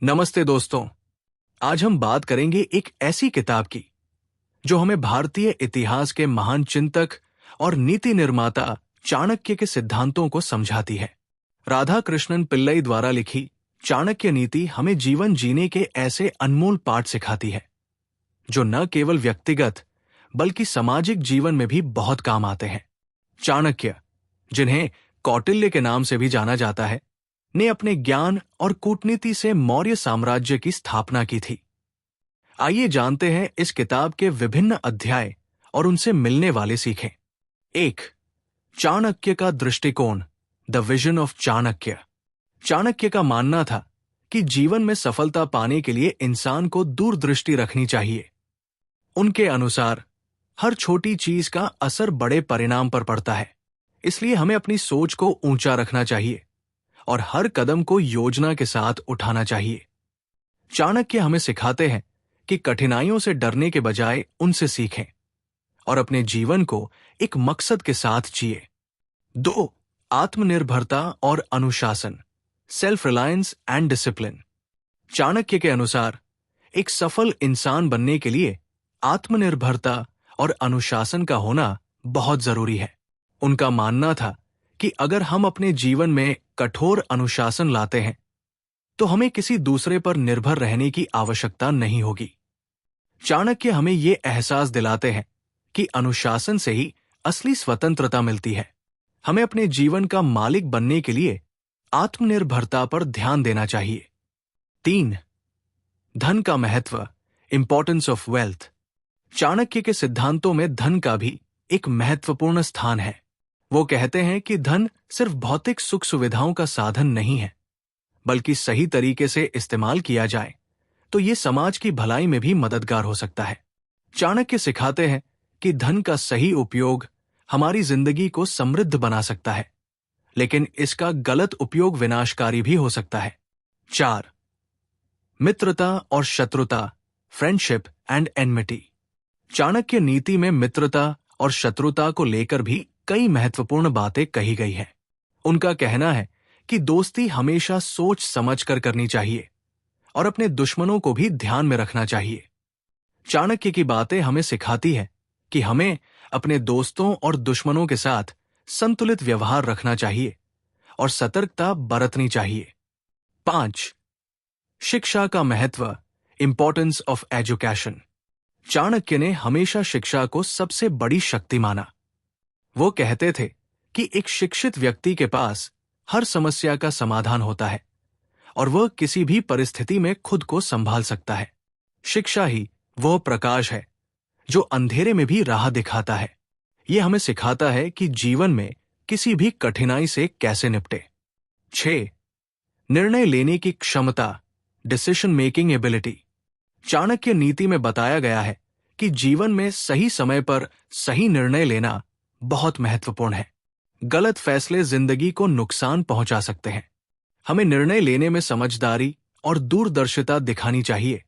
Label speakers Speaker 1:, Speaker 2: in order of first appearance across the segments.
Speaker 1: नमस्ते दोस्तों। आज हम बात करेंगे एक ऐसी किताब की जो हमें भारतीय इतिहास के महान चिंतक और नीति निर्माता चाणक्य के सिद्धांतों को समझाती है। राधा कृष्णन पिल्लई द्वारा लिखी चाणक्य नीति हमें जीवन जीने के ऐसे अनमोल पाठ सिखाती है जो न केवल व्यक्तिगत बल्कि सामाजिक जीवन में भी बहुत काम आते हैं। चाणक्य, जिन्हें कौटिल्य के नाम से भी जाना जाता है, ने अपने ज्ञान और कूटनीति से मौर्य साम्राज्य की स्थापना की थी। आइए जानते हैं इस किताब के विभिन्न अध्याय और उनसे मिलने वाले सीखें। 1. चाणक्य का दृष्टिकोण, the vision of Chanakya. Chanakya का मानना था कि जीवन में सफलता पाने के लिए इंसान को दूरदृष्टि रखनी चाहिए। उनके अनुसार हर छोटी चीज का असर बड़े परिणाम पर पड़ता है, इसलिए हमें अपनी सोच को ऊंचा रखना चाहिए और हर कदम को योजना के साथ उठाना चाहिए। चाणक्य हमें सिखाते हैं कि कठिनाइयों से डरने के बजाय उनसे सीखें और अपने जीवन को एक मकसद के साथ जिए। 2. आत्मनिर्भरता और अनुशासन, self reliance and discipline. Chanakya के अनुसार एक सफल इंसान बनने के लिए आत्मनिर्भरता और अनुशासन का होना बहुत जरूरी है। उनका मानना था कि अगर हम अपने जीवन में कठोर अनुशासन लाते हैं तो हमें किसी दूसरे पर निर्भर रहने की आवश्यकता नहीं होगी। चाणक्य हमें ये एहसास दिलाते हैं कि अनुशासन से ही असली स्वतंत्रता मिलती है। हमें अपने जीवन का मालिक बनने के लिए आत्मनिर्भरता पर ध्यान देना चाहिए। 3. धन का महत्व, इंपॉर्टेंस ऑफ वेल्थ। चाणक्य के सिद्धांतों में धन का भी एक महत्वपूर्ण स्थान है। वो कहते हैं कि धन सिर्फ भौतिक सुख सुविधाओं का साधन नहीं है, बल्कि सही तरीके से इस्तेमाल किया जाए तो ये समाज की भलाई में भी मददगार हो सकता है। चाणक्य सिखाते हैं कि धन का सही उपयोग हमारी जिंदगी को समृद्ध बना सकता है, लेकिन इसका गलत उपयोग विनाशकारी भी हो सकता है। 4. मित्रता और शत्रुता, फ्रेंडशिप एंड एनमिटी। चाणक्य नीति में मित्रता और शत्रुता को लेकर भी कई महत्वपूर्ण बातें कही गई हैं। उनका कहना है कि दोस्ती हमेशा सोच समझकर करनी चाहिए और अपने दुश्मनों को भी ध्यान में रखना चाहिए। चाणक्य की बातें हमें सिखाती है कि हमें अपने दोस्तों और दुश्मनों के साथ संतुलित व्यवहार रखना चाहिए और सतर्कता बरतनी चाहिए। 5. शिक्षा का महत्व, इंपॉर्टेंस ऑफ एजुकेशन। चाणक्य ने हमेशा शिक्षा को सबसे बड़ी शक्ति माना। वो कहते थे कि एक शिक्षित व्यक्ति के पास हर समस्या का समाधान होता है और वह किसी भी परिस्थिति में खुद को संभाल सकता है। शिक्षा ही वह प्रकाश है जो अंधेरे में भी राह दिखाता है। यह हमें सिखाता है कि जीवन में किसी भी कठिनाई से कैसे निपटे। 6. निर्णय लेने की क्षमता, डिसीजन मेकिंग एबिलिटी। चाणक्य नीति में बताया गया है कि जीवन में सही समय पर सही निर्णय लेना बहुत महत्वपूर्ण है। गलत फैसले जिंदगी को नुकसान पहुंचा सकते हैं। हमें निर्णय लेने में समझदारी और दूरदर्शिता दिखानी चाहिए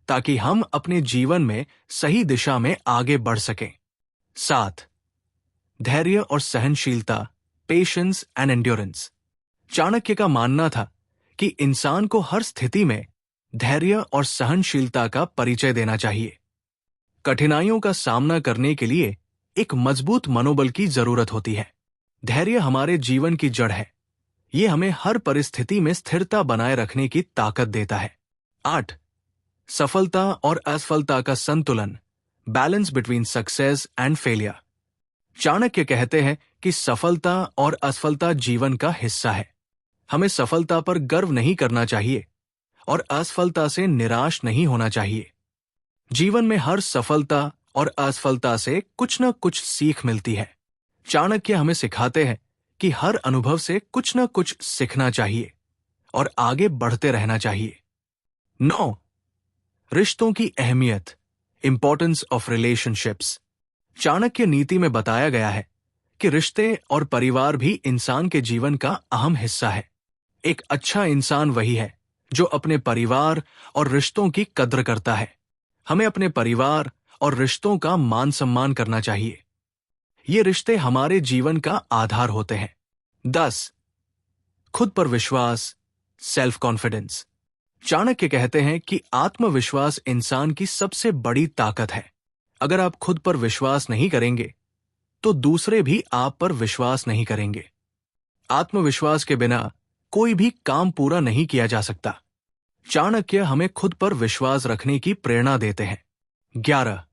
Speaker 1: ताकि हम अपने जीवन में सही दिशा में आगे बढ़ सकें। 7. धैर्य और सहनशीलता, पेशेंस एंड एंड्योरेंस। चाणक्य का मानना था कि इंसान को हर स्थिति में धैर्य और सहनशीलता का परिचय देना चाहिए। कठिनाइयों का सामना करने के लिए एक मजबूत मनोबल की जरूरत होती है। धैर्य हमारे जीवन की जड़ है। ये हमें हर परिस्थिति में स्थिरता बनाए रखने की ताकत देता है। 8. सफलता और असफलता का संतुलन, balance between success and failure. Chanakya कहते हैं कि सफलता और असफलता जीवन का हिस्सा है। हमें सफलता पर गर्व नहीं करना चाहिए और असफलता से निराश नहीं होना चाहिए। जीवन में हर सफलता और असफलता से कुछ न कुछ सीख मिलती है। चाणक्य हमें सिखाते हैं कि हर अनुभव से कुछ न कुछ सीखना चाहिए और आगे बढ़ते रहना चाहिए। 9. रिश्तों की अहमियत, इंपॉर्टेंस ऑफ रिलेशनशिप्स। चाणक्य नीति में बताया गया है कि रिश्ते और परिवार भी इंसान के जीवन का अहम हिस्सा है। एक अच्छा इंसान वही है जो अपने परिवार और रिश्तों की कद्र करता है। हमें अपने परिवार और रिश्तों का मान सम्मान करना चाहिए। ये रिश्ते हमारे जीवन का आधार होते हैं। 10. खुद पर विश्वास, सेल्फ कॉन्फिडेंस। चाणक्य कहते हैं कि आत्मविश्वास इंसान की सबसे बड़ी ताकत है। अगर आप खुद पर विश्वास नहीं करेंगे तो दूसरे भी आप पर विश्वास नहीं करेंगे। आत्मविश्वास के बिना कोई भी काम पूरा नहीं किया जा सकता। चाणक्य हमें खुद पर विश्वास रखने की प्रेरणा देते हैं। 11.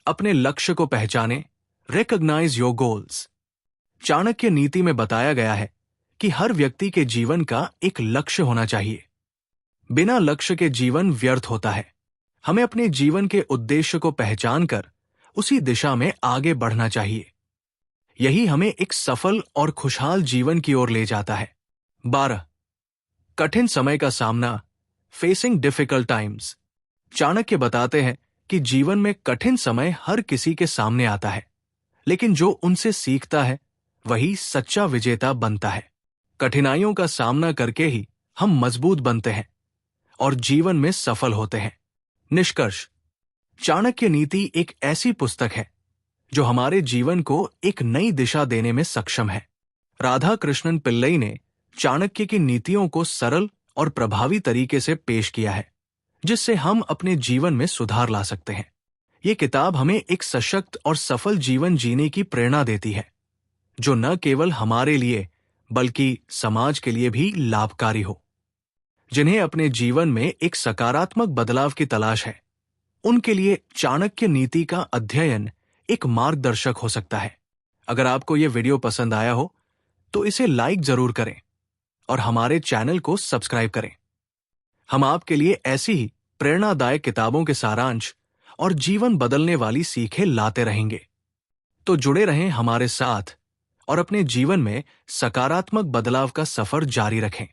Speaker 1: अपने लक्ष्य को पहचाने, रिकॉग्नाइज योर गोल्स। चाणक्य नीति में बताया गया है कि हर व्यक्ति के जीवन का एक लक्ष्य होना चाहिए। बिना लक्ष्य के जीवन व्यर्थ होता है। हमें अपने जीवन के उद्देश्य को पहचानकर उसी दिशा में आगे बढ़ना चाहिए। यही हमें एक सफल और खुशहाल जीवन की ओर ले जाता है। 12. कठिन समय का सामना, फेसिंग डिफिकल्ट टाइम्स। चाणक्य बताते हैं कि जीवन में कठिन समय हर किसी के सामने आता है, लेकिन जो उनसे सीखता है वही सच्चा विजेता बनता है। कठिनाइयों का सामना करके ही हम मजबूत बनते हैं और जीवन में सफल होते हैं। निष्कर्ष, चाणक्य नीति एक ऐसी पुस्तक है जो हमारे जीवन को एक नई दिशा देने में सक्षम है। राधा कृष्णन पिल्लई ने चाणक्य की नीतियों को सरल और प्रभावी तरीके से पेश किया है, जिससे हम अपने जीवन में सुधार ला सकते हैं। ये किताब हमें एक सशक्त और सफल जीवन जीने की प्रेरणा देती है, जो न केवल हमारे लिए बल्कि समाज के लिए भी लाभकारी हो। जिन्हें अपने जीवन में एक सकारात्मक बदलाव की तलाश है, उनके लिए चाणक्य नीति का अध्ययन एक मार्गदर्शक हो सकता है। अगर आपको यह वीडियो पसंद आया हो तो इसे लाइक जरूर करें और हमारे चैनल को सब्सक्राइब करें। हम आपके लिए ऐसी ही प्रेरणादायक किताबों के सारांश और जीवन बदलने वाली सीखें लाते रहेंगे। तो जुड़े रहें हमारे साथ और अपने जीवन में सकारात्मक बदलाव का सफर जारी रखें।